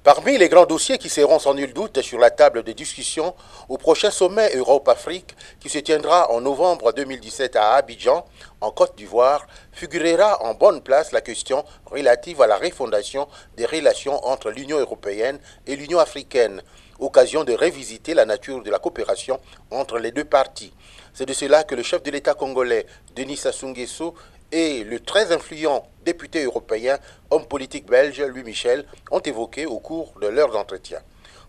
Parmi les grands dossiers qui seront sans nul doute sur la table de discussion au prochain sommet Europe-Afrique qui se tiendra en novembre 2017 à Abidjan, en Côte d'Ivoire, figurera en bonne place la question relative à la refondation des relations entre l'Union européenne et l'Union africaine, occasion de révisiter la nature de la coopération entre les deux parties. C'est de cela que le chef de l'État congolais, Denis Sassou Nguesso, et le très influent député européen, homme politique belge Louis Michel, ont évoqué au cours de leurs entretiens.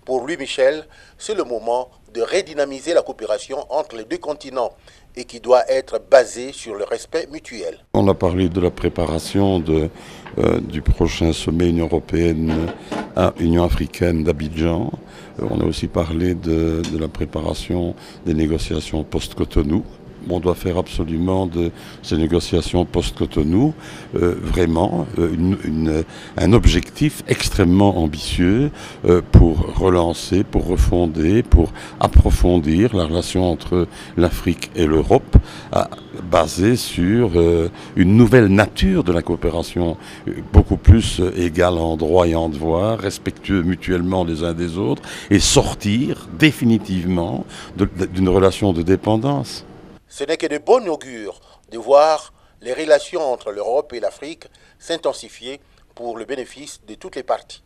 Pour Louis Michel, c'est le moment de redynamiser la coopération entre les deux continents et qui doit être basée sur le respect mutuel. On a parlé de la préparation du prochain sommet Union européenne à Union africaine d'Abidjan. On a aussi parlé de la préparation des négociations post-Cotonou. On doit faire absolument de ces négociations post-Cotonou vraiment un objectif extrêmement ambitieux pour relancer, pour refonder, pour approfondir la relation entre l'Afrique et l'Europe, basée sur une nouvelle nature de la coopération, beaucoup plus égale en droit et en devoir, respectueux mutuellement les uns des autres, et sortir définitivement d'une relation de dépendance. Ce n'est que de bon augure de voir les relations entre l'Europe et l'Afrique s'intensifier pour le bénéfice de toutes les parties.